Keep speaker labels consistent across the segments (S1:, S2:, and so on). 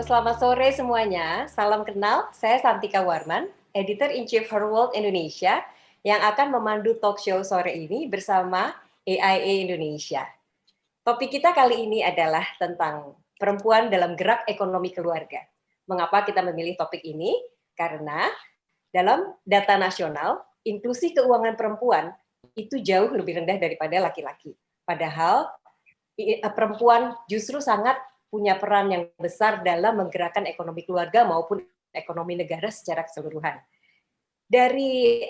S1: selamat sore semuanya. Salam kenal, saya Santika Warman, Editor-in-Chief Her World Indonesia, yang akan memandu talk show sore ini bersama AIA Indonesia. Topik kita kali ini adalah tentang perempuan dalam gerak ekonomi keluarga. Mengapa kita memilih topik ini? Karena dalam data nasional, inklusi keuangan perempuan itu jauh lebih rendah daripada laki-laki. Padahal perempuan justru sangat punya peran yang besar dalam menggerakkan ekonomi keluarga maupun ekonomi negara secara keseluruhan. Dari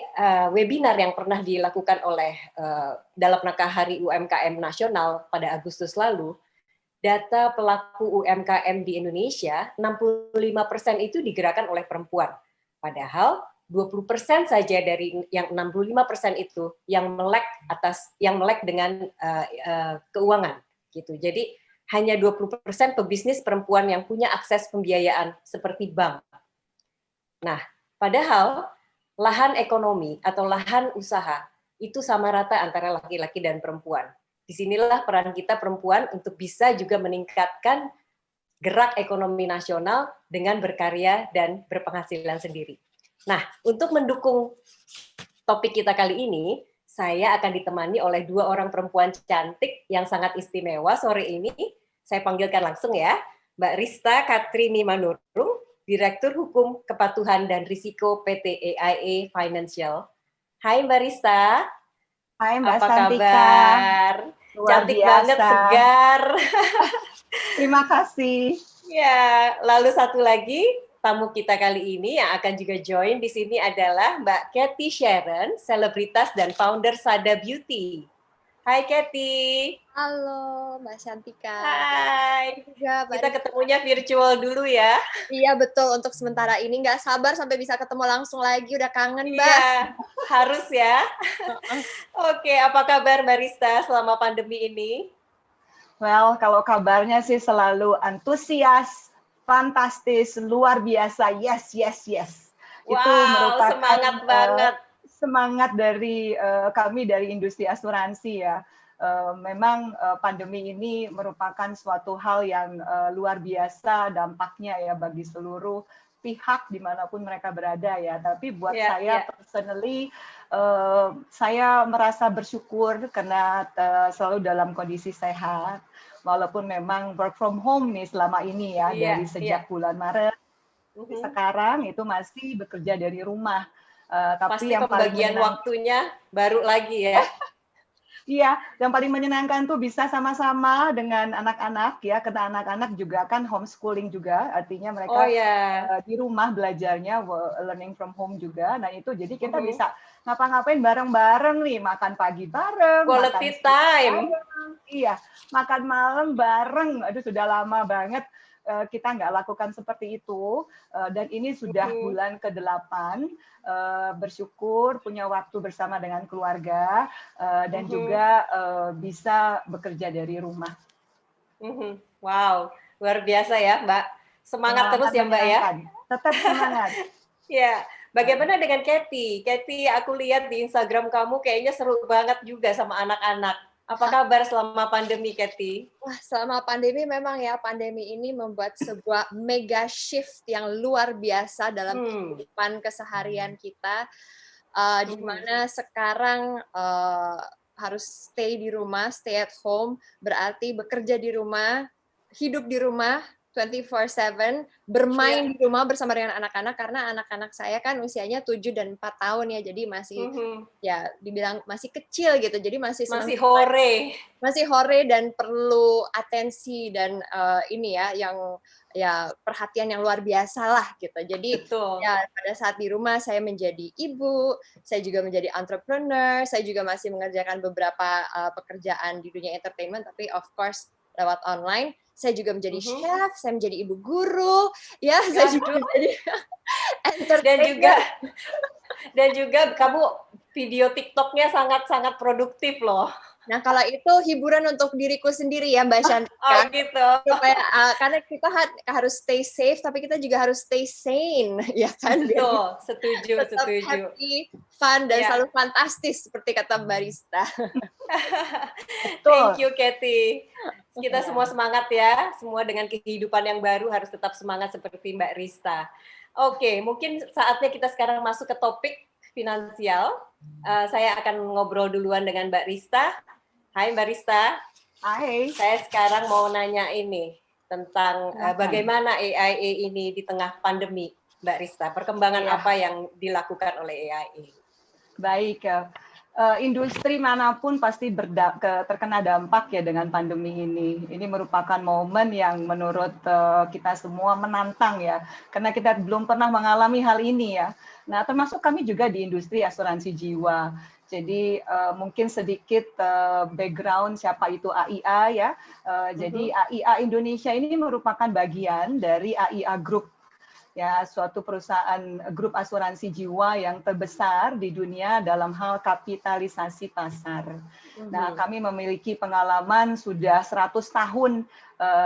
S1: webinar yang pernah dilakukan oleh dalam rangka Hari UMKM Nasional pada Agustus lalu, data pelaku UMKM di Indonesia 65% itu digerakkan oleh perempuan. Padahal 20% saja dari yang 65% itu yang melek dengan keuangan gitu. Jadi hanya 20% pebisnis perempuan yang punya akses pembiayaan seperti bank. Nah, padahal lahan ekonomi atau lahan usaha itu sama rata antara laki-laki dan perempuan. Disinilah peran kita perempuan untuk bisa juga meningkatkan gerak ekonomi nasional dengan berkarya dan berpenghasilan sendiri. Nah, untuk mendukung topik kita kali ini, saya akan ditemani oleh dua orang perempuan cantik yang sangat istimewa sore ini. Saya panggilkan langsung ya, Mbak Rista Katrini Manurung, Direktur Hukum Kepatuhan dan Risiko PT AIA Financial. Hai Mbak Rista.
S2: Hai Mbak
S1: apa
S2: Santika.
S1: Kabar?
S2: Luar
S1: Cantik
S2: biasa.
S1: Banget, segar.
S2: Terima kasih.
S1: Ya, lalu satu lagi tamu kita kali ini yang akan juga join di sini adalah Mbak Cathy Sharon, selebritas dan founder Sada Beauty. Hai Cathy.
S3: Halo Mbak Santika.
S1: Hai.
S3: Ya,
S1: kita ketemunya virtual dulu ya.
S3: Iya betul, untuk sementara ini nggak sabar sampai bisa ketemu langsung lagi, udah kangen Mbak.
S1: Iya, harus ya. Oke, apa kabar Mbak Rista selama pandemi ini?
S2: Well, kalau kabarnya sih selalu antusias, fantastis, luar biasa, yes.
S1: Wow,
S2: itu merupakan
S1: semangat banget.
S2: Semangat dari kami dari industri asuransi ya. Memang pandemi ini merupakan suatu hal yang luar biasa dampaknya ya bagi seluruh pihak dimanapun mereka berada ya. Tapi buat saya personally, saya merasa bersyukur karena selalu dalam kondisi sehat. Walaupun memang work from home nih selama ini ya, dari sejak bulan Maret. Sekarang itu masih bekerja dari rumah. Tapi
S1: pasti
S2: yang
S1: pembagian waktunya baru lagi ya.
S2: Iya, yang paling menyenangkan tuh bisa sama-sama dengan anak-anak ya, karena anak-anak juga kan homeschooling juga, artinya mereka di rumah belajarnya, learning from home juga. Nah itu jadi kita bisa ngapa-ngapain bareng-bareng nih, makan pagi bareng,
S1: quality time.
S2: Bareng, iya, makan malam bareng. Aduh sudah lama banget kita nggak lakukan seperti itu, dan ini sudah bulan ke-8, bersyukur punya waktu bersama dengan keluarga, dan juga bisa bekerja dari rumah.
S1: Wow, luar biasa ya Mbak. Semangat terus ya Mbak ya.
S2: Tetap semangat.
S1: Ya, bagaimana dengan Cathy? Cathy, aku lihat di Instagram kamu kayaknya seru banget juga sama anak-anak. Apa kabar selama pandemi, Cathy?
S3: Wah, selama pandemi memang ya, pandemi ini membuat sebuah mega shift yang luar biasa dalam kehidupan keseharian kita, di mana sekarang harus stay di rumah, stay at home, berarti bekerja di rumah, hidup di rumah, 24/7, bermain di rumah bersama dengan anak-anak, karena anak-anak saya kan usianya 7 dan 4 tahun ya, jadi masih ya dibilang masih kecil gitu, jadi masih hore dan perlu atensi dan ini ya yang perhatian yang luar biasa lah gitu. Jadi ya pada saat di rumah saya menjadi ibu, saya juga menjadi entrepreneur, saya juga masih mengerjakan beberapa pekerjaan di dunia entertainment, tapi of course lewat online. Saya juga menjadi chef, saya menjadi ibu guru, ya saya juga menjadi entertainer.
S1: Dan juga kamu video TikTok-nya sangat-sangat produktif loh.
S3: Nah, kalau itu hiburan untuk diriku sendiri ya, Mbak Shantika.
S1: Oh gitu.
S3: Supaya, karena kita harus stay safe, tapi kita juga harus stay sane, ya kan?
S1: Betul, setuju,
S3: Tetap
S1: setuju.
S3: happy, fun, dan selalu fantastis, seperti kata Barista.
S1: Thank you, Kathy. Kita semua semangat ya, semua dengan kehidupan yang baru harus tetap semangat seperti Mbak Rista. Oke, mungkin saatnya kita sekarang masuk ke topik finansial. Saya akan ngobrol duluan dengan Mbak Rista. Hai Mbak Rista.
S2: Hai.
S1: Saya sekarang mau nanya ini tentang bagaimana AIA ini di tengah pandemi, Mbak Rista. Perkembangan apa yang dilakukan oleh AIA?
S2: Baik, industri manapun pasti terkena dampak ya dengan pandemi ini. Ini merupakan momen yang menurut kita semua menantang ya, karena kita belum pernah mengalami hal ini ya. Nah, termasuk kami juga di industri asuransi jiwa. Jadi mungkin sedikit background siapa itu AIA ya. Jadi AIA Indonesia ini merupakan bagian dari AIA Group. Ya, suatu perusahaan grup asuransi jiwa yang terbesar di dunia dalam hal kapitalisasi pasar. Nah, kami memiliki pengalaman sudah 100 tahun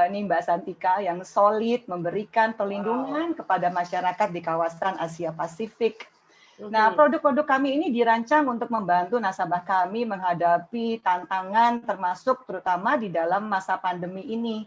S2: nih Mbak Santika yang solid memberikan perlindungan kepada masyarakat di kawasan Asia Pasifik. Nah, produk-produk kami ini dirancang untuk membantu nasabah kami menghadapi tantangan termasuk terutama di dalam masa pandemi ini.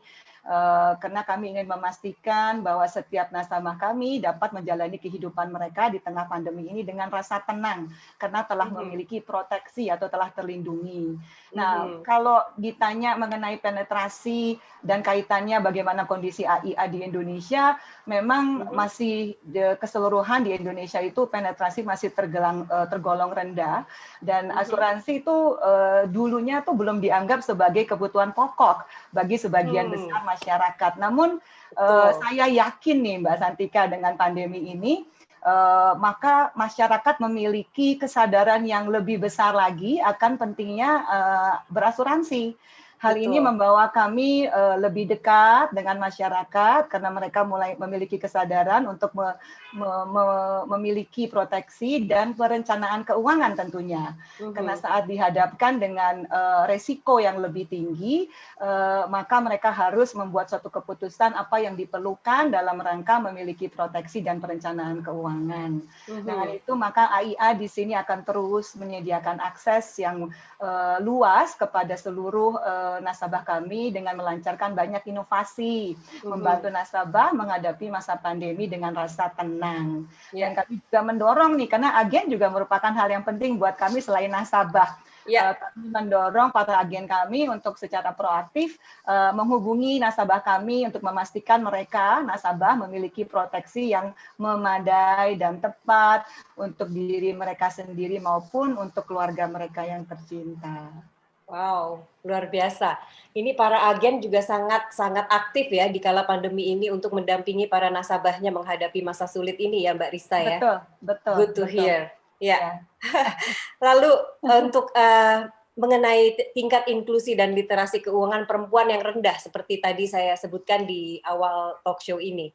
S2: Karena kami ingin memastikan bahwa setiap nasabah kami dapat menjalani kehidupan mereka di tengah pandemi ini dengan rasa tenang, karena telah memiliki proteksi atau telah terlindungi. Nah, kalau ditanya mengenai penetrasi dan kaitannya bagaimana kondisi AIA di Indonesia, memang masih keseluruhan di Indonesia itu penetrasi masih tergolong rendah, dan asuransi itu dulunya tuh belum dianggap sebagai kebutuhan pokok bagi sebagian besar masyarakat. Namun saya yakin nih Mbak Santika dengan pandemi ini, maka masyarakat memiliki kesadaran yang lebih besar lagi akan pentingnya berasuransi. Hal ini membawa kami lebih dekat dengan masyarakat karena mereka mulai memiliki kesadaran untuk memiliki proteksi dan perencanaan keuangan tentunya. Karena saat dihadapkan dengan resiko yang lebih tinggi, maka mereka harus membuat suatu keputusan apa yang diperlukan dalam rangka memiliki proteksi dan perencanaan keuangan. Dengan itu maka AIA di sini akan terus menyediakan akses yang luas kepada seluruh nasabah kami dengan melancarkan banyak inovasi, membantu nasabah menghadapi masa pandemi dengan rasa tenang. Dan kami juga mendorong nih, karena agen juga merupakan hal yang penting buat kami selain nasabah. Kami mendorong para agen kami untuk secara proaktif menghubungi nasabah kami untuk memastikan mereka, nasabah, memiliki proteksi yang memadai dan tepat untuk diri mereka sendiri maupun untuk keluarga mereka yang tercinta.
S1: Wow, luar biasa. Ini para agen juga sangat aktif ya di kala pandemi ini untuk mendampingi para nasabahnya menghadapi masa sulit ini ya Mbak Rista ya.
S2: Betul.
S1: Good to hear. Ya. Lalu untuk mengenai tingkat inklusi dan literasi keuangan perempuan yang rendah seperti tadi saya sebutkan di awal talk show ini,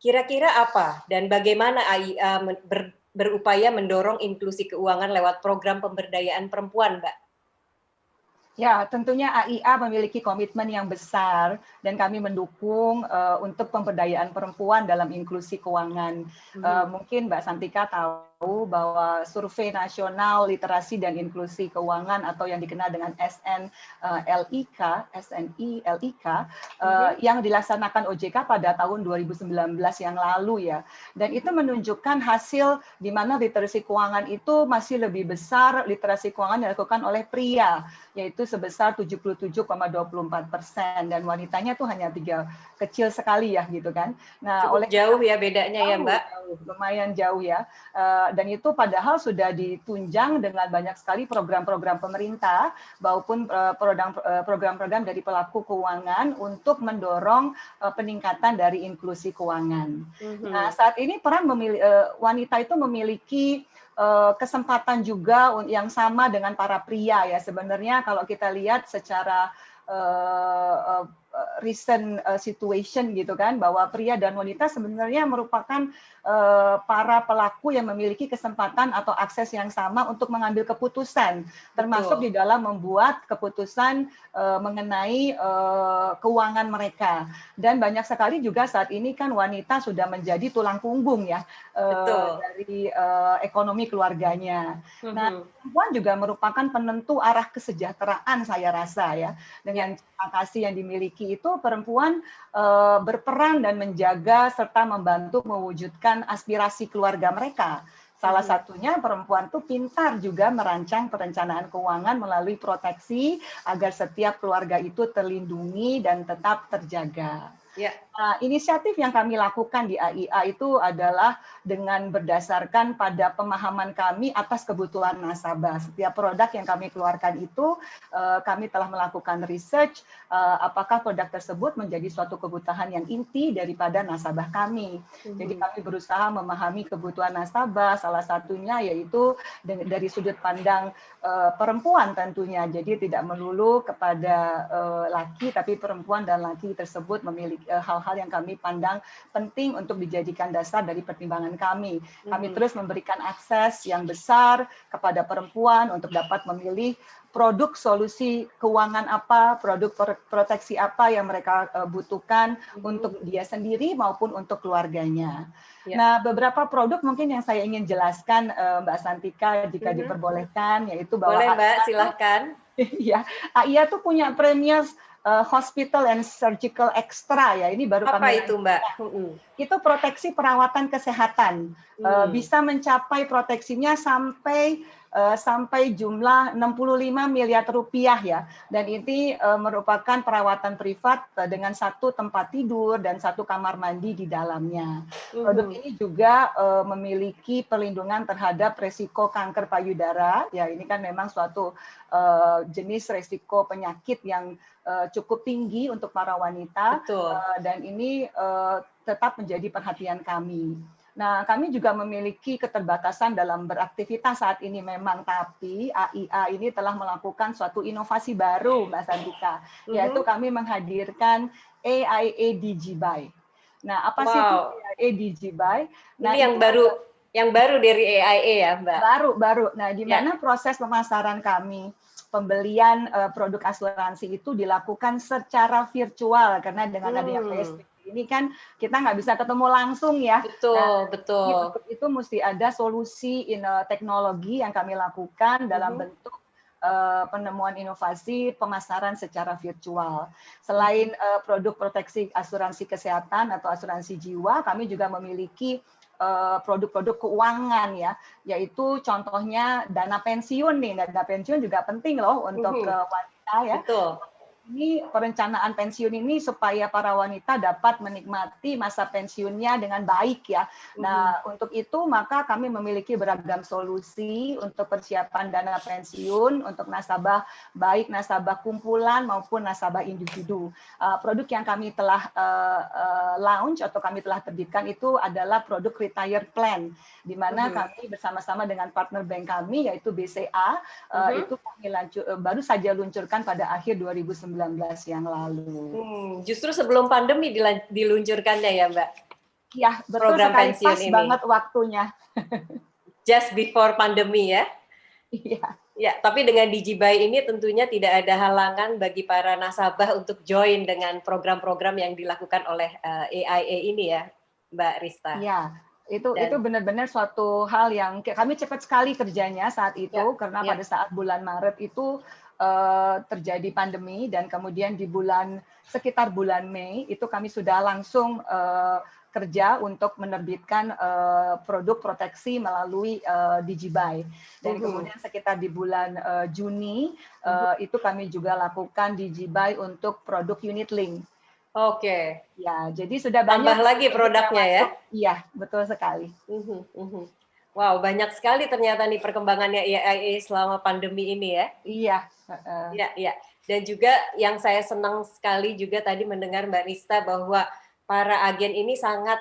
S1: kira-kira apa dan bagaimana AIA berupaya mendorong inklusi keuangan lewat program pemberdayaan perempuan, Mbak?
S2: Ya, tentunya AIA memiliki komitmen yang besar dan kami mendukung untuk pemberdayaan perempuan dalam inklusi keuangan. Mungkin Mbak Santika tahu bahwa survei nasional literasi dan inklusi keuangan atau yang dikenal dengan SNLIK yang dilaksanakan OJK pada tahun 2019 yang lalu ya. Dan itu menunjukkan hasil di mana literasi keuangan itu masih lebih besar literasi keuangan dilakukan oleh pria, yaitu sebesar 77,24% dan wanitanya tuh hanya kecil sekali ya gitu kan. Nah,
S1: cukup jauh ya bedanya ya Mbak.
S2: Lumayan jauh ya. Dan itu padahal sudah ditunjang dengan banyak sekali program-program pemerintah maupun program-program dari pelaku keuangan untuk mendorong peningkatan dari inklusi keuangan. Nah, saat ini peran wanita itu memiliki kesempatan juga yang sama dengan para pria ya. Sebenarnya kalau kita lihat secara recent situation gitu kan, bahwa pria dan wanita sebenarnya merupakan para pelaku yang memiliki kesempatan atau akses yang sama untuk mengambil keputusan, termasuk di dalam membuat keputusan mengenai keuangan mereka. Dan banyak sekali juga saat ini kan wanita sudah menjadi tulang punggung ya dari ekonomi keluarganya. Nah, perempuan juga merupakan penentu arah kesejahteraan, saya rasa ya. Dengan citra kasih yang dimiliki itu, perempuan berperan dan menjaga serta membantu mewujudkan aspirasi keluarga mereka. Salah satunya perempuan tuh pintar juga merancang perencanaan keuangan melalui proteksi agar setiap keluarga itu terlindungi dan tetap terjaga. Nah, inisiatif yang kami lakukan di AIA itu adalah dengan berdasarkan pada pemahaman kami atas kebutuhan nasabah. Setiap produk yang kami keluarkan itu, kami telah melakukan research apakah produk tersebut menjadi suatu kebutuhan yang inti daripada nasabah kami. Jadi kami berusaha memahami kebutuhan nasabah, salah satunya yaitu dari sudut pandang perempuan tentunya. Jadi tidak melulu kepada laki, tapi perempuan dan laki tersebut memiliki hal-hal yang kami pandang penting untuk dijadikan dasar dari pertimbangan kami. Kami terus memberikan akses yang besar kepada perempuan untuk dapat memilih produk solusi keuangan apa, produk proteksi apa yang mereka butuhkan untuk dia sendiri maupun untuk keluarganya. Nah, beberapa produk mungkin yang saya ingin jelaskan, Mbak Santika, jika diperbolehkan, yaitu bahwa
S1: boleh Mbak, silahkan.
S2: Ya, AIA tuh punya Premier Hospital and Surgical Extra ya. Ini baru
S1: apa
S2: kami
S1: itu Mbak?
S2: Itu proteksi perawatan kesehatan. Bisa mencapai proteksinya sampai jumlah 65 miliar rupiah ya. Dan ini merupakan perawatan privat dengan satu tempat tidur dan satu kamar mandi di dalamnya. Produk ini juga memiliki perlindungan terhadap resiko kanker payudara. Ya, ini kan memang suatu jenis resiko penyakit yang cukup tinggi untuk para wanita. Dan ini tetap menjadi perhatian kami. Nah, kami juga memiliki keterbatasan dalam beraktivitas saat ini memang, tapi AIA ini telah melakukan suatu inovasi baru, Mbak Santika, yaitu kami menghadirkan AIA DigiBuy. Nah, apa sih itu AIA DigiBuy? Nah,
S1: ini yang baru dari AIA ya, Mbak?
S2: Baru. Nah, di mana proses pemasaran kami, pembelian produk asuransi itu dilakukan secara virtual karena dengan adanya PSBB ini kan kita nggak bisa ketemu langsung ya.
S1: Betul.
S2: Untuk itu mesti ada solusi teknologi yang kami lakukan dalam bentuk penemuan inovasi pemasaran secara virtual. Selain produk proteksi asuransi kesehatan atau asuransi jiwa, kami juga memiliki produk-produk keuangan ya, yaitu contohnya dana pensiun nih. Dana pensiun juga penting loh untuk wanita ya.
S1: Betul.
S2: Ini perencanaan pensiun ini supaya para wanita dapat menikmati masa pensiunnya dengan baik ya. Nah, untuk itu maka kami memiliki beragam solusi untuk persiapan dana pensiun untuk nasabah, baik nasabah kumpulan maupun nasabah individu. Produk yang kami telah launch atau kami telah terbitkan itu adalah produk retire plan, di mana kami bersama-sama dengan partner bank kami yaitu BCA, itu kami baru saja luncurkan pada akhir 2019 yang lalu.
S1: Justru sebelum pandemi diluncurkannya ya, Mbak?
S2: Ya, betul sekali, pas banget waktunya.
S1: Just before pandemi ya?
S2: Iya.
S1: Ya, tapi dengan DigiBuy ini tentunya tidak ada halangan bagi para nasabah untuk join dengan program-program yang dilakukan oleh AIA ini ya, Mbak Rista?
S2: Iya. Itu benar-benar suatu hal yang kami cepat sekali kerjanya saat itu, karena pada saat bulan Maret itu terjadi pandemi, dan kemudian di sekitar bulan Mei itu kami sudah langsung kerja untuk menerbitkan produk proteksi melalui DigiBuy. Dan kemudian sekitar di bulan Juni itu kami juga lakukan DigiBuy untuk produk unit link.
S1: Oke.
S2: Ya, jadi sudah banyak.
S1: Tambah lagi produknya ya?
S2: Iya, betul sekali.
S1: Wow, banyak sekali ternyata nih perkembangannya AIA selama pandemi ini ya.
S2: Iya.
S1: Iya. Dan juga yang saya senang sekali juga tadi mendengar Mbak Rista bahwa para agen ini sangat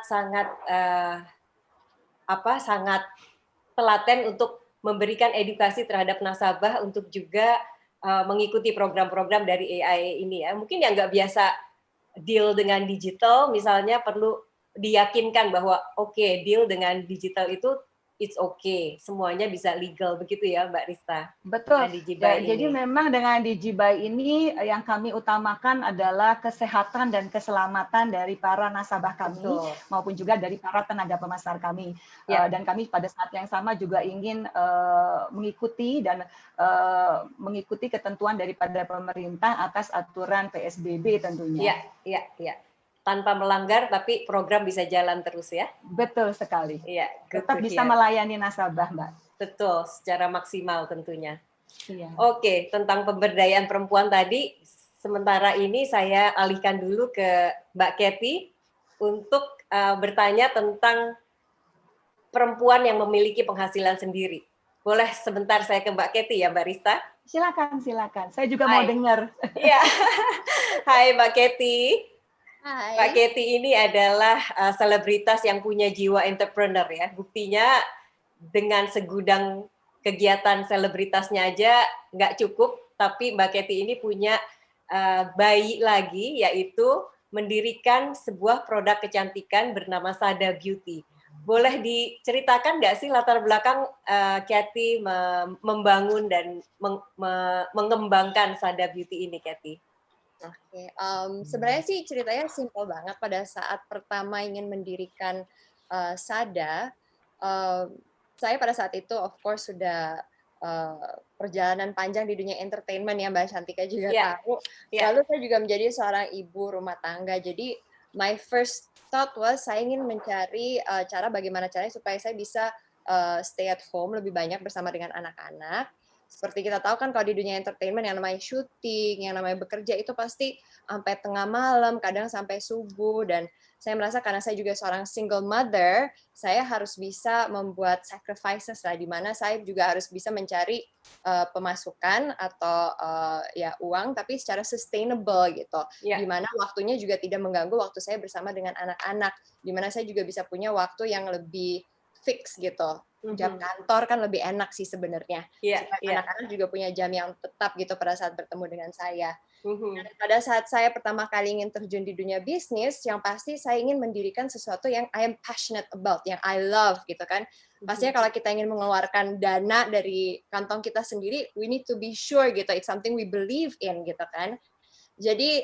S1: telaten untuk memberikan edukasi terhadap nasabah untuk juga mengikuti program-program dari AIA ini ya. Mungkin yang nggak biasa deal dengan digital, misalnya perlu diyakinkan bahwa oke, deal dengan digital itu it's okay, semuanya bisa legal, begitu ya Mbak Rista?
S2: Betul.
S1: Digibuy
S2: Jadi
S1: ini.
S2: memang dengan Digibuy ini yang kami utamakan adalah kesehatan dan keselamatan dari para nasabah kami,
S1: Betul.
S2: maupun juga dari para tenaga pemasar kami.
S1: Ya.
S2: Dan kami pada saat yang sama juga ingin mengikuti ketentuan daripada pemerintah atas aturan PSBB tentunya.
S1: Iya. Tanpa melanggar, tapi program bisa jalan terus ya?
S2: Betul sekali.
S1: Iya,
S2: tetap bisa melayani nasabah, Mbak.
S1: Betul, secara maksimal tentunya.
S2: Iya.
S1: Oke, tentang pemberdayaan perempuan tadi, sementara ini saya alihkan dulu ke Mbak Kathy untuk bertanya tentang perempuan yang memiliki penghasilan sendiri. Boleh sebentar saya ke Mbak Kathy ya, Mbak Rista?
S2: Silakan. Saya juga mau dengar.
S1: Iya. Hai Mbak Kathy.
S3: Hai.
S1: Mbak Kathy ini adalah selebritas yang punya jiwa entrepreneur ya. Buktinya dengan segudang kegiatan selebritasnya aja nggak cukup, tapi Mbak Kathy ini punya bayi lagi, yaitu mendirikan sebuah produk kecantikan bernama Sada Beauty. Boleh diceritakan nggak sih latar belakang Kathy membangun dan mengembangkan Sada Beauty ini, Kathy?
S3: Oke, sebenarnya sih ceritanya simple banget. Pada saat pertama ingin mendirikan Sada, saya pada saat itu of course sudah perjalanan panjang di dunia entertainment ya, Mbak Shantika juga tahu. Lalu saya juga menjadi seorang ibu rumah tangga. Jadi my first thought was saya ingin mencari cara bagaimana caranya supaya saya bisa stay at home lebih banyak bersama dengan anak-anak. Seperti kita tahu kan kalau di dunia entertainment yang namanya syuting, yang namanya bekerja itu pasti sampai tengah malam, kadang sampai subuh, dan saya merasa karena saya juga seorang single mother, saya harus bisa membuat sacrifices lah, di mana saya juga harus bisa mencari pemasukan atau ya uang tapi secara sustainable gitu. Di mana waktunya juga tidak mengganggu waktu saya bersama dengan anak-anak, di mana saya juga bisa punya waktu yang lebih fix gitu. Jam kantor kan lebih enak sih sebenarnya. Anak-anak juga punya jam yang tetap gitu pada saat bertemu dengan saya. Dan pada saat saya pertama kali ingin terjun di dunia bisnis, yang pasti saya ingin mendirikan sesuatu yang I am passionate about, yang I love gitu kan. Pastinya kalau kita ingin mengeluarkan dana dari kantong kita sendiri, we need to be sure gitu, it's something we believe in gitu kan. Jadi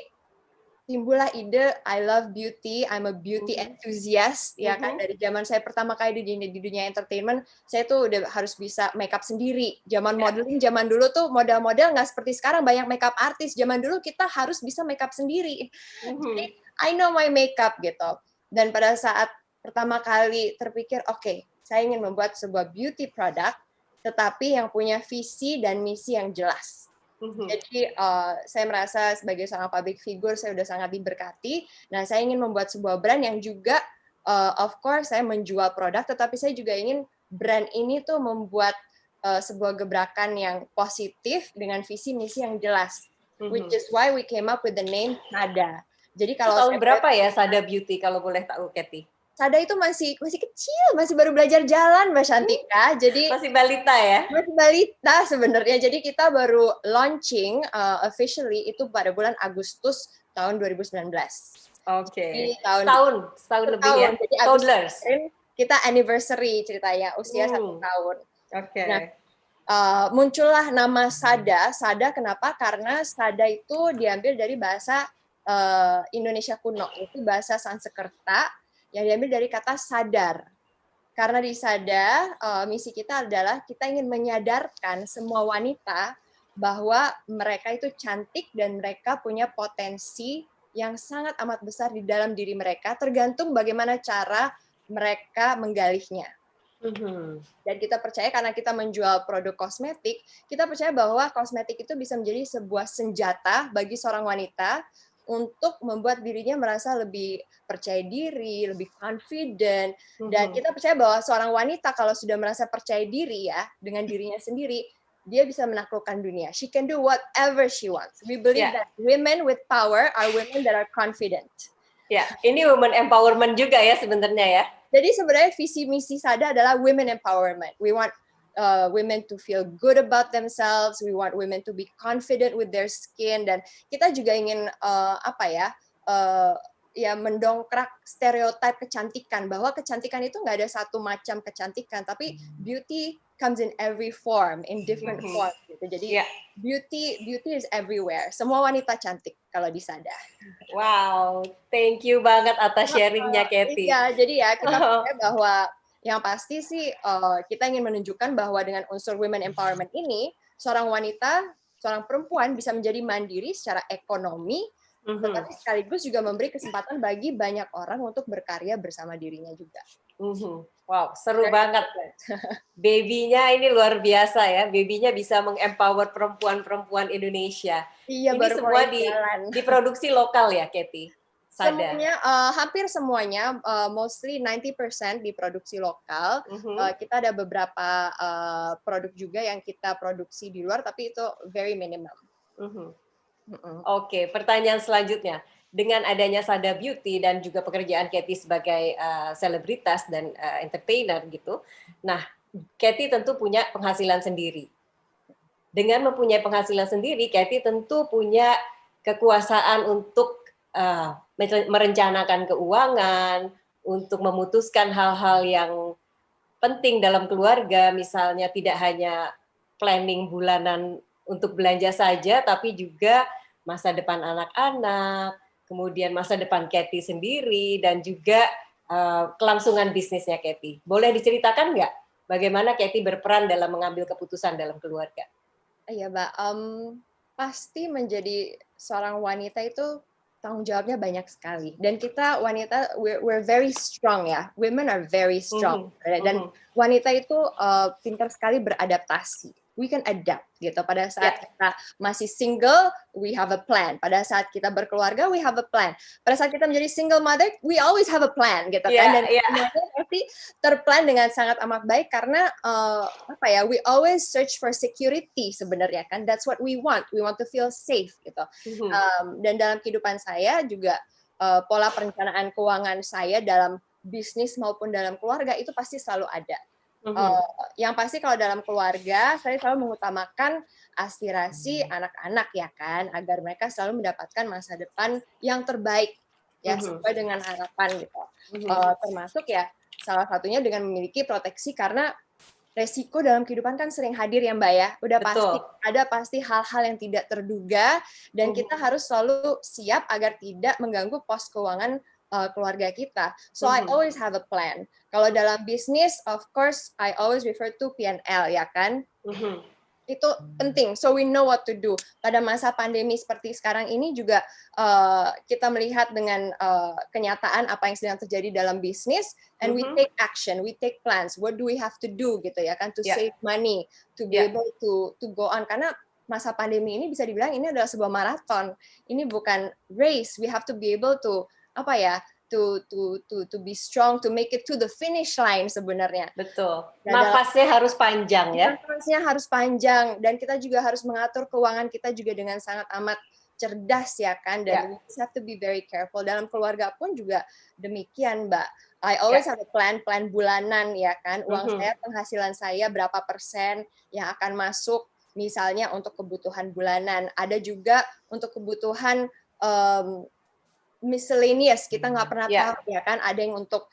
S3: timbullah ide I love beauty, I'm a beauty enthusiast ya kan, dari zaman saya pertama kali di dunia entertainment, saya tuh udah harus bisa makeup sendiri. Zaman modeling zaman dulu tuh model-model nggak seperti sekarang banyak makeup artis. Zaman dulu kita harus bisa makeup sendiri. Jadi I know my makeup gitu. Dan pada saat pertama kali terpikir oke, saya ingin membuat sebuah beauty product tetapi yang punya visi dan misi yang jelas. Jadi saya merasa sebagai seorang public figure saya udah sangat diberkati. Nah, saya ingin membuat sebuah brand yang juga of course saya menjual produk, tetapi saya juga ingin brand ini tuh membuat sebuah gebrakan yang positif dengan visi misi yang jelas. Which is why we came up with the name Sada. Jadi kalau
S1: tahun berapa ya Sada Beauty kalau boleh tahu, Kathy?
S3: Sada itu masih kecil, masih baru belajar jalan, Mbak Shantika. Jadi
S1: masih balita ya?
S3: Masih balita sebenarnya. Jadi kita baru launching officially itu pada bulan Agustus tahun 2019.
S1: Oke. Setahun lebih ya.
S3: Jadi Agustus kita anniversary ceritanya, usia 1 tahun.
S1: Oke.
S3: Nah, muncullah nama Sada. Sada kenapa? Karena Sada itu diambil dari bahasa Indonesia kuno, itu bahasa Sanskerta yang diambil dari kata sadar. Karena di Sada, misi kita adalah kita ingin menyadarkan semua wanita bahwa mereka itu cantik dan mereka punya potensi yang sangat amat besar di dalam diri mereka, tergantung bagaimana cara mereka menggalihnya. Dan kita percaya karena kita menjual produk kosmetik, kita percaya bahwa kosmetik itu bisa menjadi sebuah senjata bagi seorang wanita untuk membuat dirinya merasa lebih percaya diri, lebih confident. Dan kita percaya bahwa seorang wanita kalau sudah merasa percaya diri ya, dengan dirinya sendiri, dia bisa menaklukkan dunia. She can do whatever she wants. We believe that women with power are women that are confident.
S1: Ya, ini women empowerment juga ya sebenarnya ya.
S3: Jadi sebenarnya visi misi Sada adalah women empowerment. We want women to feel good about themselves. We want women to be confident with their skin. Dan kita juga ingin ya mendongkrak stereotip kecantikan, bahwa kecantikan itu nggak ada satu macam kecantikan, tapi beauty comes in every form, in different forms gitu. Jadi beauty is everywhere. Semua wanita cantik kalau di Sada.
S1: Wow, thank you banget atas sharingnya, Katy.
S3: Iya, jadi ya kita percaya bahwa yang pasti sih kita ingin menunjukkan bahwa dengan unsur women empowerment ini, seorang wanita, seorang perempuan bisa menjadi mandiri secara ekonomi, tetapi sekaligus juga memberi kesempatan bagi banyak orang untuk berkarya bersama dirinya juga.
S1: Wow, seru banget. Baby-nya ini luar biasa ya. Baby-nya bisa mengempower perempuan-perempuan Indonesia.
S3: Iya,
S1: ini
S3: baru
S1: semua diproduksi lokal ya, Katy?
S3: Semuanya, hampir semuanya, mostly 90% diproduksi lokal. Kita ada beberapa produk juga yang kita produksi di luar, tapi itu very minimal.
S1: Oke, pertanyaan selanjutnya. Dengan adanya Sada Beauty dan juga pekerjaan Katy sebagai selebritas dan entertainer gitu, nah Katy tentu punya penghasilan sendiri. Dengan mempunyai penghasilan sendiri, Katy tentu punya kekuasaan untuk merencanakan keuangan, untuk memutuskan hal-hal yang penting dalam keluarga, misalnya tidak hanya planning bulanan untuk belanja saja, tapi juga masa depan anak-anak, kemudian masa depan Katy sendiri, dan juga kelangsungan bisnisnya Katy. Boleh diceritakan nggak bagaimana Katy berperan dalam mengambil keputusan dalam keluarga?
S3: Iya, Mbak. Pasti menjadi seorang wanita itu tanggung jawabnya banyak sekali. Dan kita wanita, we're very strong ya. Women are very strong. Dan wanita itu pintar sekali beradaptasi. We can adapt gitu. Pada saat kita masih single, we have a plan. Pada saat kita berkeluarga, we have a plan. Pada saat kita menjadi single mother, we always have a plan gitu kan. Dan semuanya pasti terplan dengan sangat amat baik karena we always search for security sebenarnya kan. That's what we want. We want to feel safe gitu. Dan dalam kehidupan saya juga pola perencanaan keuangan saya dalam bisnis maupun dalam keluarga itu pasti selalu ada. Yang pasti kalau dalam keluarga saya selalu mengutamakan aspirasi anak-anak ya kan, agar mereka selalu mendapatkan masa depan yang terbaik ya sesuai dengan harapan gitu. Termasuk ya salah satunya dengan memiliki proteksi karena resiko dalam kehidupan kan sering hadir ya Mbak ya. Udah pasti hal-hal yang tidak terduga dan kita harus selalu siap agar tidak mengganggu pos keuangan keluarga kita. So I always have a plan. Kalau dalam bisnis, of course, I always refer to P&L ya kan. Itu penting. So we know what to do. Pada masa pandemi seperti sekarang ini juga kita melihat dengan kenyataan apa yang sedang terjadi dalam bisnis, and we take action, we take plans. What do we have to do gitu ya kan to save money, to be able to go on. Karena masa pandemi ini bisa dibilang ini adalah sebuah maraton. Ini bukan race. We have to be able to to be strong, to make it to the finish line sebenarnya.
S1: Betul. Nafasnya harus panjang ya.
S3: Nafasnya harus panjang dan kita juga harus mengatur keuangan kita juga dengan sangat amat cerdas ya kan. Dan we have to be very careful. Dalam keluarga pun juga demikian, Mbak. I always have a plan bulanan ya kan. Uang saya, penghasilan saya berapa persen yang akan masuk misalnya untuk kebutuhan bulanan. Ada juga untuk kebutuhan miscellaneous, kita nggak pernah tahu ya kan, ada yang untuk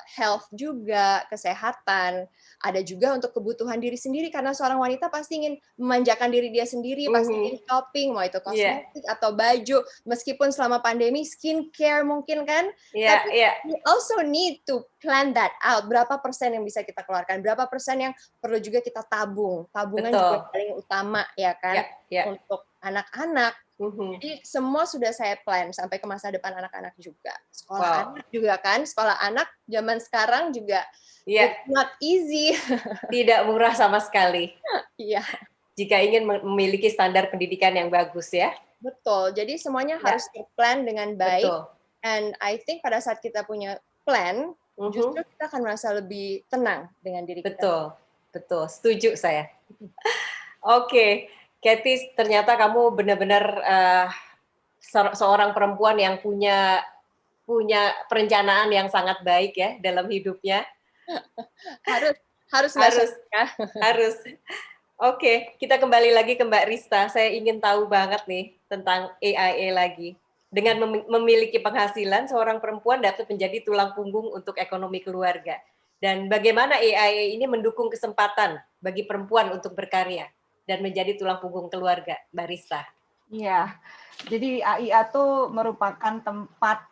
S3: health juga, kesehatan, ada juga untuk kebutuhan diri sendiri karena seorang wanita pasti ingin memanjakan diri dia sendiri, pasti ingin shopping, mau itu kosmetik atau baju, meskipun selama pandemi skincare mungkin kan, tapi we also need to plan that out, berapa persen yang bisa kita keluarkan, berapa persen yang perlu juga kita tabungan juga paling utama ya kan, untuk anak-anak. Jadi semua sudah saya plan sampai ke masa depan anak-anak juga. Sekolah anak juga kan, sekolah anak zaman sekarang juga it's not easy.
S1: Tidak murah sama sekali.
S3: Iya.
S1: Jika ingin memiliki standar pendidikan yang bagus ya.
S3: Betul. Jadi semuanya harus terplan dengan baik. And I think pada saat kita punya plan, justru kita akan merasa lebih tenang dengan diri kita.
S1: Betul. Setuju saya. Oke. Katy, ternyata kamu benar-benar seorang perempuan yang punya perencanaan yang sangat baik ya dalam hidupnya. Harus. Oke, kita kembali lagi ke Mbak Rista. Saya ingin tahu banget nih tentang AIA lagi. dengan memiliki penghasilan, seorang perempuan dapat menjadi tulang punggung untuk ekonomi keluarga. Dan bagaimana AIA ini mendukung kesempatan bagi perempuan untuk berkarya dan menjadi tulang punggung keluarga, Mbak Rista?
S2: Iya, jadi AIA itu merupakan tempat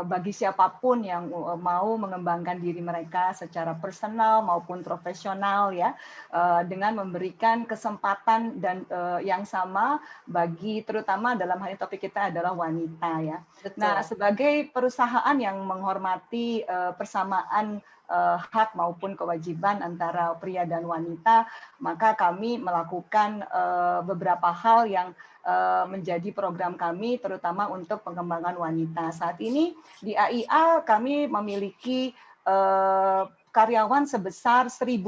S2: bagi siapapun yang mau mengembangkan diri mereka secara personal maupun profesional ya, dengan memberikan kesempatan dan yang sama bagi terutama dalam hal ini topik kita adalah wanita ya.
S1: Betul.
S2: Nah, sebagai perusahaan yang menghormati persamaan hak maupun kewajiban antara pria dan wanita, maka kami melakukan beberapa hal yang menjadi program kami terutama untuk pengembangan wanita. Saat ini di AIA kami memiliki karyawan sebesar 1.000,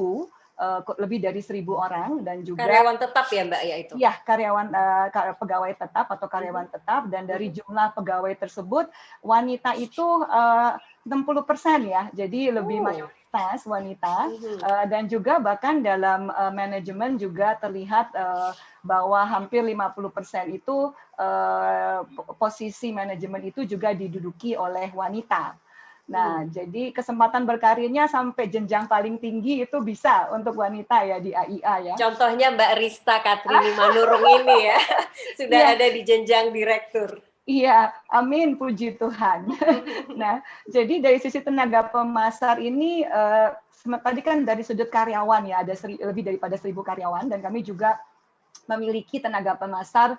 S2: lebih dari 1.000 orang, dan juga
S1: karyawan tetap ya Mbak ya itu?
S2: Ya, karyawan pegawai tetap atau karyawan tetap, dan dari jumlah pegawai tersebut wanita itu 60% ya, jadi lebih mayoritas wanita, dan juga bahkan dalam manajemen juga terlihat bahwa hampir 50% itu posisi manajemen itu juga diduduki oleh wanita. Nah, jadi kesempatan berkarirnya sampai jenjang paling tinggi itu bisa untuk wanita ya di AIA ya.
S1: Contohnya Mbak Rista Katrini Manurung ini ya, sudah ada di jenjang direktur.
S2: Iya, amin, puji Tuhan. Nah, jadi dari sisi tenaga pemasar ini, tadi kan dari sudut karyawan ya, ada lebih daripada 1.000 karyawan, dan kami juga memiliki tenaga pemasar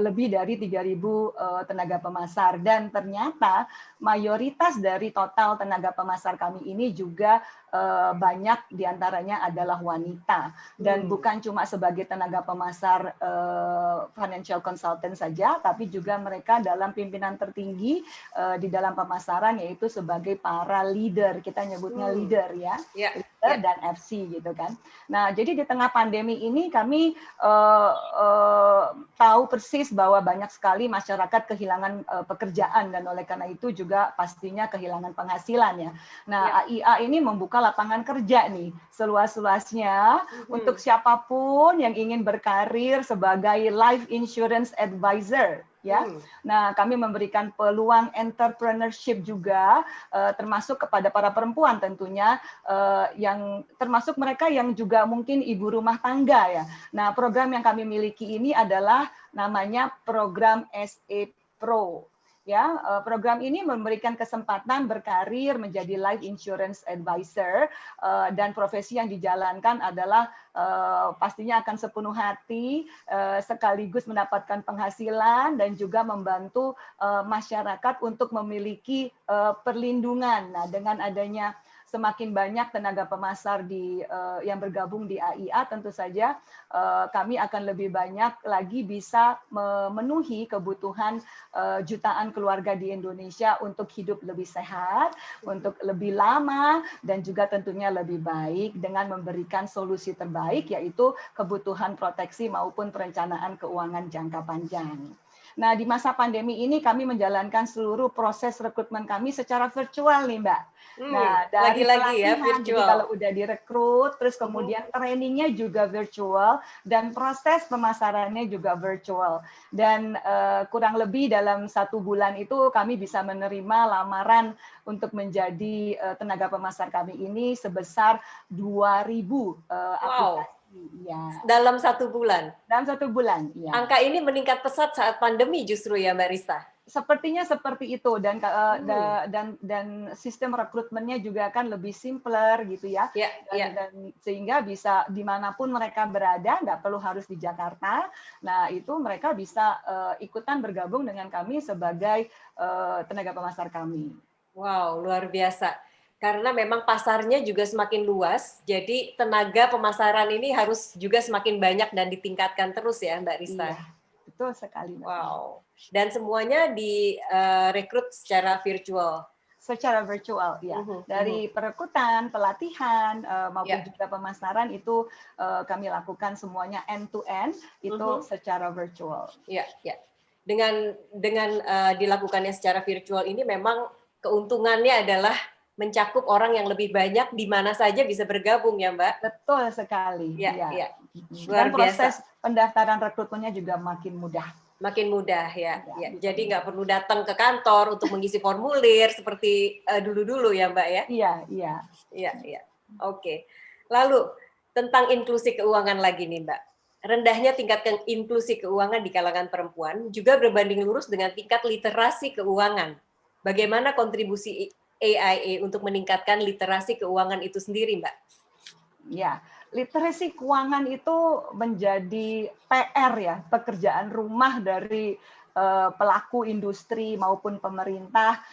S2: lebih dari 3.000 tenaga pemasar, dan ternyata mayoritas dari total tenaga pemasar kami ini juga banyak diantaranya adalah wanita, dan bukan cuma sebagai tenaga pemasar financial consultant saja, tapi juga mereka dalam pimpinan tertinggi di dalam pemasaran, yaitu sebagai para leader, kita nyebutnya leader ya, leader dan FC gitu kan. Nah, jadi di tengah pandemi ini kami tahu persis bahwa banyak sekali masyarakat kehilangan pekerjaan, dan oleh karena itu juga pastinya kehilangan penghasilan ya. Nah, AIA ini membuka lapangan kerja nih seluas-luasnya untuk siapapun yang ingin berkarir sebagai life insurance advisor ya. Nah, kami memberikan peluang entrepreneurship juga, termasuk kepada para perempuan tentunya, yang termasuk mereka yang juga mungkin ibu rumah tangga ya. Nah, program yang kami miliki ini adalah namanya program SE Pro. Ya, program ini memberikan kesempatan berkarir menjadi life insurance advisor, dan profesi yang dijalankan adalah pastinya akan sepenuh hati, sekaligus mendapatkan penghasilan dan juga membantu masyarakat untuk memiliki perlindungan. Nah, dengan adanya semakin banyak tenaga pemasar yang bergabung di AIA, tentu saja kami akan lebih banyak lagi bisa memenuhi kebutuhan jutaan keluarga di Indonesia untuk hidup lebih sehat, untuk lebih lama, dan juga tentunya lebih baik dengan memberikan solusi terbaik, yaitu kebutuhan proteksi maupun perencanaan keuangan jangka panjang. Nah, di masa pandemi ini kami menjalankan seluruh proses rekrutmen kami secara virtual nih, Mbak. Nah, dari pelatihan, ya, jadi kalau udah direkrut, terus kemudian trainingnya juga virtual, dan proses pemasarannya juga virtual. Dan kurang lebih dalam 1 bulan itu kami bisa menerima lamaran untuk menjadi tenaga pemasar kami ini sebesar 2.000 aplikasi.
S1: Ya. Dalam 1 bulan?
S2: Dalam 1 bulan, ya.
S1: Angka ini meningkat pesat saat pandemi justru ya Mbak Rista?
S2: Sepertinya seperti itu, dan sistem rekrutmennya juga kan lebih simpler gitu ya, dan sehingga bisa dimanapun mereka berada, nggak perlu harus di Jakarta. Nah, itu mereka bisa ikutan bergabung dengan kami sebagai tenaga pemasar kami.
S1: Wow, luar biasa. Karena memang pasarnya juga semakin luas, jadi tenaga pemasaran ini harus juga semakin banyak dan ditingkatkan terus ya Mbak Rista?
S2: Iya, betul sekali.
S1: Wow. Dan semuanya direkrut secara virtual?
S2: Secara virtual, ya. Dari perekrutan, pelatihan, maupun juga pemasaran itu kami lakukan semuanya end-to-end, itu secara virtual.
S1: Ya, ya. Dengan dilakukannya secara virtual ini memang keuntungannya adalah mencakup orang yang lebih banyak di mana saja bisa bergabung ya Mbak?
S2: Betul sekali.
S1: Ya, ya.
S2: Dan proses pendaftaran rekrutmennya juga makin mudah.
S1: Makin mudah ya. Ya. Jadi nggak perlu datang ke kantor untuk mengisi formulir seperti dulu-dulu ya Mbak ya?
S2: Iya, iya.
S1: Iya, iya. Oke. Lalu tentang inklusi keuangan lagi nih Mbak. Rendahnya tingkat inklusi keuangan di kalangan perempuan juga berbanding lurus dengan tingkat literasi keuangan. Bagaimana kontribusi AIA untuk meningkatkan literasi keuangan itu sendiri, Mbak?
S2: Ya, literasi keuangan itu menjadi PR ya, pekerjaan rumah dari pelaku industri maupun pemerintah,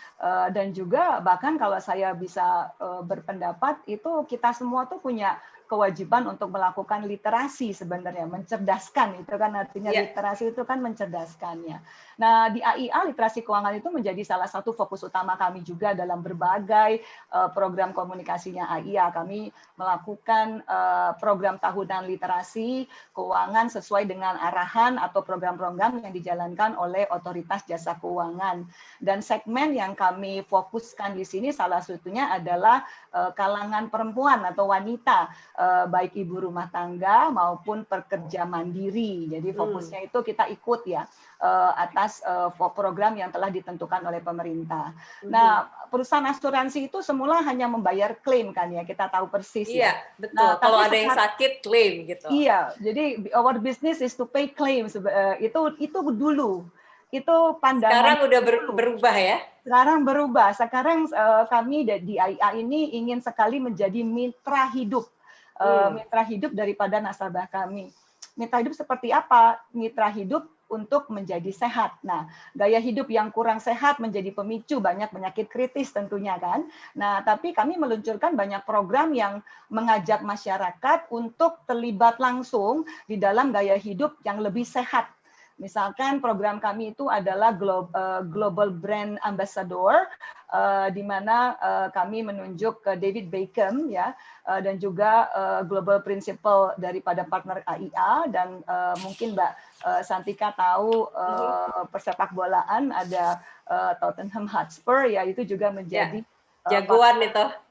S2: dan juga bahkan kalau saya bisa berpendapat itu kita semua tuh punya kewajiban untuk melakukan literasi sebenarnya, mencerdaskan itu kan artinya literasi itu kan mencerdaskannya. Nah, di AIA literasi keuangan itu menjadi salah satu fokus utama kami juga dalam berbagai program komunikasinya AIA. Kami melakukan program tahunan literasi keuangan sesuai dengan arahan atau program-program yang dijalankan oleh Otoritas Jasa Keuangan. Dan segmen yang kami fokuskan di sini salah satunya adalah kalangan perempuan atau wanita, baik ibu rumah tangga maupun pekerja mandiri. Jadi fokusnya itu kita ikut ya atas program yang telah ditentukan oleh pemerintah. Nah, perusahaan asuransi itu semula hanya membayar klaim kan ya, kita tahu persis ya.
S1: Iya, betul. Nah, kalau ada yang sakit klaim gitu.
S2: Iya, jadi our business is to pay claims. Itu dulu. Itu pandangan.
S1: Sekarang udah berubah ya?
S2: Sekarang berubah. Sekarang kami di AIA ini ingin sekali menjadi mitra hidup. Mitra hidup daripada nasabah kami. Mitra hidup seperti apa? Mitra hidup untuk menjadi sehat. Nah, gaya hidup yang kurang sehat menjadi pemicu banyak penyakit kritis tentunya kan. Nah, tapi kami meluncurkan banyak program yang mengajak masyarakat untuk terlibat langsung di dalam gaya hidup yang lebih sehat. Misalkan program kami itu adalah Global Brand Ambassador, di mana kami menunjuk David Beckham ya, dan juga Global Principal daripada partner AIA, dan mungkin Mbak Santika tahu persepak bolaan ada Tottenham Hotspur ya, itu juga menjadi
S1: jagoan itu.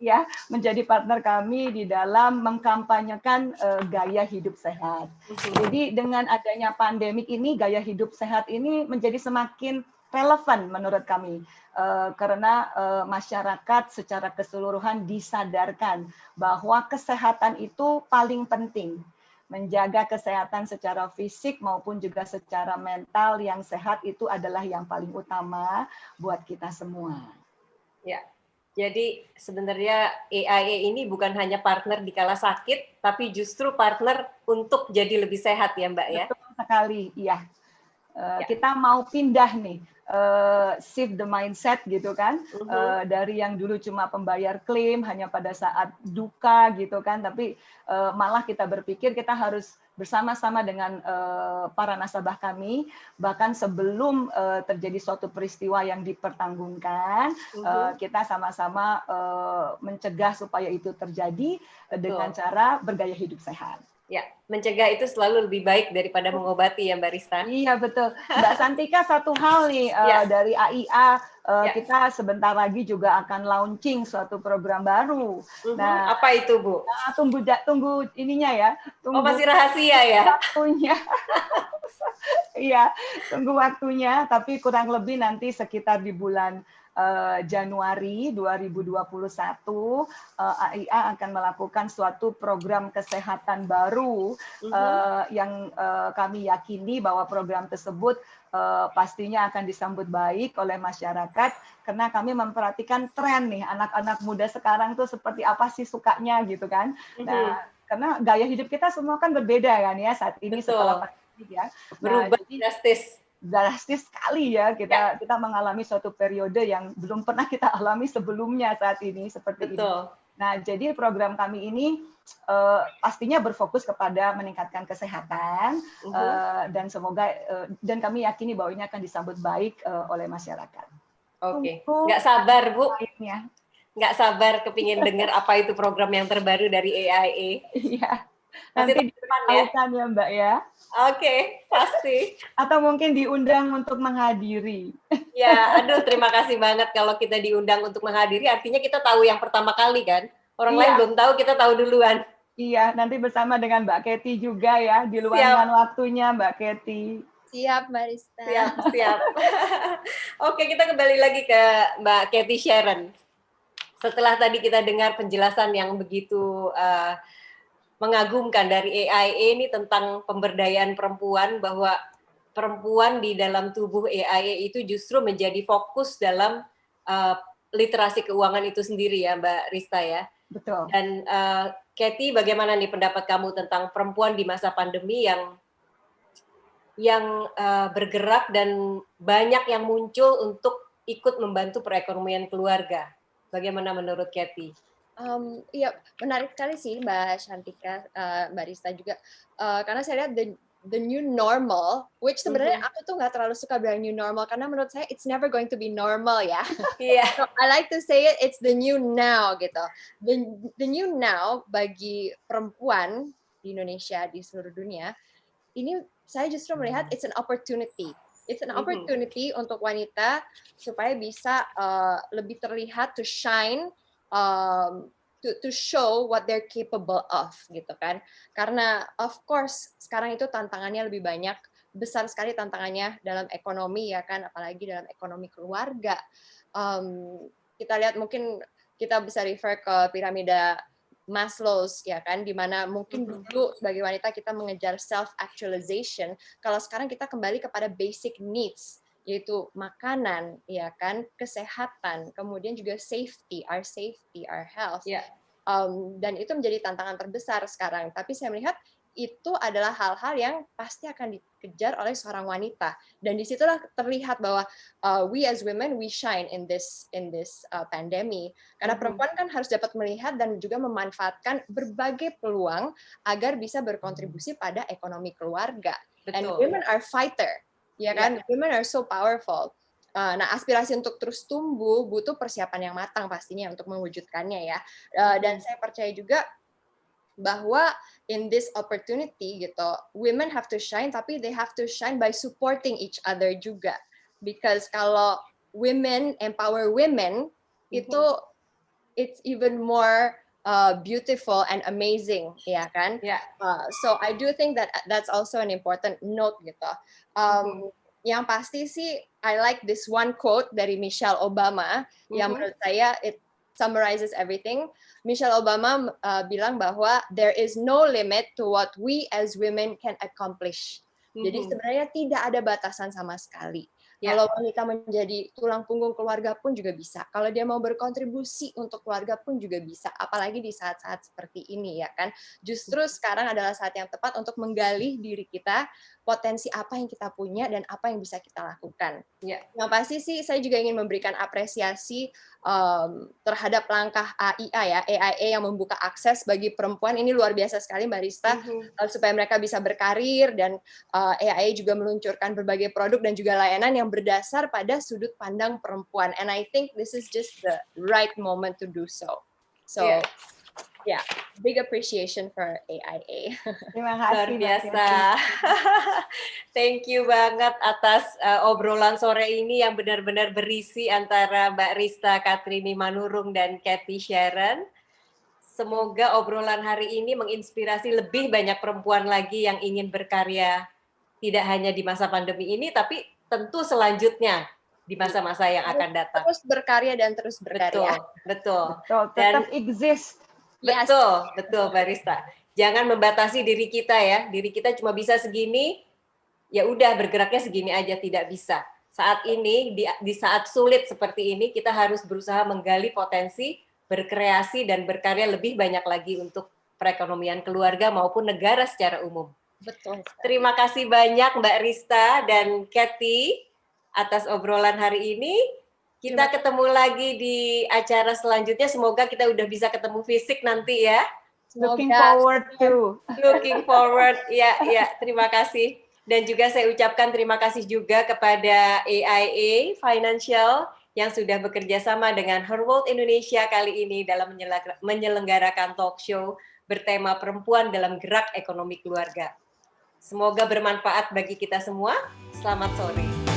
S2: Ya, menjadi partner kami di dalam mengkampanyekan gaya hidup sehat. Jadi dengan adanya pandemik ini, gaya hidup sehat ini menjadi semakin relevan menurut kami, karena masyarakat secara keseluruhan disadarkan bahwa kesehatan itu paling penting. Menjaga kesehatan secara fisik maupun juga secara mental yang sehat itu adalah yang paling utama buat kita semua.
S1: Ya. Jadi sebenarnya AIA ini bukan hanya partner di kala sakit, tapi justru partner untuk jadi lebih sehat ya Mbak ya?
S2: Betul sekali, iya. Kita mau pindah nih, shift the mindset gitu kan, dari yang dulu cuma pembayar klaim hanya pada saat duka gitu kan, tapi malah kita berpikir kita harus bersama-sama dengan para nasabah kami, bahkan sebelum terjadi suatu peristiwa yang dipertanggungkan, kita sama-sama mencegah supaya itu terjadi dengan cara bergaya hidup sehat.
S1: Ya, mencegah itu selalu lebih baik daripada mengobati ya Mbak Rista.
S2: Iya betul. Mbak Santika, satu hal nih dari AIA, kita sebentar lagi juga akan launching suatu program baru.
S1: Nah, apa itu Bu?
S2: Nah, tunggu ininya ya.
S1: Tunggu masih rahasia ya?
S2: Waktunya. Iya, tunggu waktunya. Tapi kurang lebih nanti sekitar di bulan Januari 2021 AIA akan melakukan suatu program kesehatan baru yang kami yakini bahwa program tersebut pastinya akan disambut baik oleh masyarakat, karena kami memperhatikan tren nih anak-anak muda sekarang tuh seperti apa sih sukanya gitu kan. Nah, karena gaya hidup kita semua kan berbeda kan ya saat ini. Betul. Setelah pandemi ya.
S1: Berubah
S2: drastis sekali ya, kita mengalami suatu periode yang belum pernah kita alami sebelumnya saat ini seperti ini. Nah, jadi program kami ini pastinya berfokus kepada meningkatkan kesehatan, dan semoga dan kami yakini bahwa ini akan disambut baik oleh masyarakat.
S1: Oke, nggak sabar Bu, nggak sabar kepingin dengar apa itu program yang terbaru dari AIA.
S2: Iya. Nanti diberitahukan ya Mbak ya.
S1: Oke, pasti.
S2: Atau mungkin diundang untuk menghadiri.
S1: Ya, aduh terima kasih banget kalau kita diundang untuk menghadiri, artinya kita tahu yang pertama kali kan. Orang lain belum tahu, kita tahu duluan.
S2: Iya, nanti bersama dengan Mbak Kety juga ya, di luangkan waktunya Mbak Kety.
S3: Siap, Mbak Rista.
S1: Siap. Oke, kita kembali lagi ke Mbak Cathy Sharon. Setelah tadi kita dengar penjelasan yang begitu mengagumkan dari AIA ini tentang pemberdayaan perempuan, bahwa perempuan di dalam tubuh AIA itu justru menjadi fokus dalam literasi keuangan itu sendiri ya, Mbak Rista ya.
S2: Betul.
S1: Dan Cathy, bagaimana nih pendapat kamu tentang perempuan di masa pandemi yang bergerak dan banyak yang muncul untuk ikut membantu perekonomian keluarga? Bagaimana menurut Cathy?
S3: Iya, menarik sekali sih Mbak Shantika, Mbak Rista juga, karena saya lihat the new normal, which sebenarnya aku tuh nggak terlalu suka bilang new normal, karena menurut saya it's never going to be normal ya.
S1: Iya.
S3: So, I like to say it's the new now gitu. The new now bagi perempuan di Indonesia, di seluruh dunia, ini saya justru melihat it's an opportunity. It's an opportunity untuk wanita supaya bisa lebih terlihat, to shine, to show what they're capable of gitu kan. Karena of course sekarang itu tantangannya lebih banyak, besar sekali tantangannya dalam ekonomi ya kan, apalagi dalam ekonomi keluarga. Kita lihat, mungkin kita bisa refer ke piramida Maslow's ya kan, di mana mungkin dulu sebagai wanita kita mengejar self actualization, kalau sekarang kita kembali kepada basic needs, yaitu makanan ya kan, kesehatan, kemudian juga safety, our health.
S1: Yeah.
S3: Dan itu menjadi tantangan terbesar sekarang, tapi saya melihat itu adalah hal-hal yang pasti akan dikejar oleh seorang wanita, dan disitulah terlihat bahwa we as women, we shine in this pandemic, karena perempuan kan harus dapat melihat dan juga memanfaatkan berbagai peluang agar bisa berkontribusi pada ekonomi keluarga.
S1: Betul.
S3: And women are fighter, ya kan? Yeah. Women are so powerful. Nah, aspirasi untuk terus tumbuh butuh persiapan yang matang pastinya untuk mewujudkannya ya. Dan saya percaya juga bahwa in this opportunity gitu, women have to shine, tapi they have to shine by supporting each other juga. Because kalau women empower women, itu it's even more beautiful and amazing, ya kan?
S1: Yeah.
S3: So I do think that that's also an important note gitu. Yang pasti sih, I like this one quote dari Michelle Obama, yang menurut saya it summarizes everything. Michelle Obama bilang bahwa there is no limit to what we as women can accomplish. Jadi sebenarnya tidak ada batasan sama sekali. Yeah. Kalau wanita menjadi tulang punggung keluarga pun juga bisa. Kalau dia mau berkontribusi untuk keluarga pun juga bisa. Apalagi di saat-saat seperti ini ya kan. Justru sekarang adalah saat yang tepat untuk menggali diri kita, potensi apa yang kita punya dan apa yang bisa kita lakukan. Yeah. Yang pasti sih saya juga ingin memberikan apresiasi terhadap langkah AIA yang membuka akses bagi perempuan. Ini luar biasa sekali Mbak Rista, supaya mereka bisa berkarir, dan AIA juga meluncurkan berbagai produk dan juga layanan yang berdasar pada sudut pandang perempuan. And I think this is just the right moment to do so. So, yeah, big appreciation for AIA.
S2: Terima kasih.
S1: Luar biasa. Thank you banget atas obrolan sore ini yang benar-benar berisi antara Mbak Rista Katrini Manurung dan Cathy Sharon. Semoga obrolan hari ini menginspirasi lebih banyak perempuan lagi yang ingin berkarya, tidak hanya di masa pandemi ini, tapi tentu selanjutnya di masa-masa yang akan datang.
S3: Terus berkarya dan terus berkarya.
S1: Betul.
S2: Tetap exist.
S1: Betul, Mbak Rista. Jangan membatasi diri kita ya. Diri kita cuma bisa segini, ya udah bergeraknya segini aja, tidak bisa. Saat ini, di saat sulit seperti ini, kita harus berusaha menggali potensi, berkreasi, dan berkarya lebih banyak lagi untuk perekonomian keluarga maupun negara secara umum.
S3: Betul.
S1: Terima kasih banyak Mbak Rista dan Cathy atas obrolan hari ini. Kita ketemu lagi di acara selanjutnya. Semoga kita udah bisa ketemu fisik nanti ya.
S2: Looking forward to.
S1: Looking forward, ya. Terima kasih. Dan juga saya ucapkan terima kasih juga kepada AIA Financial yang sudah bekerja sama dengan Her World Indonesia kali ini dalam menyelenggarakan talk show bertema perempuan dalam gerak ekonomi keluarga. Semoga bermanfaat bagi kita semua. Selamat sore.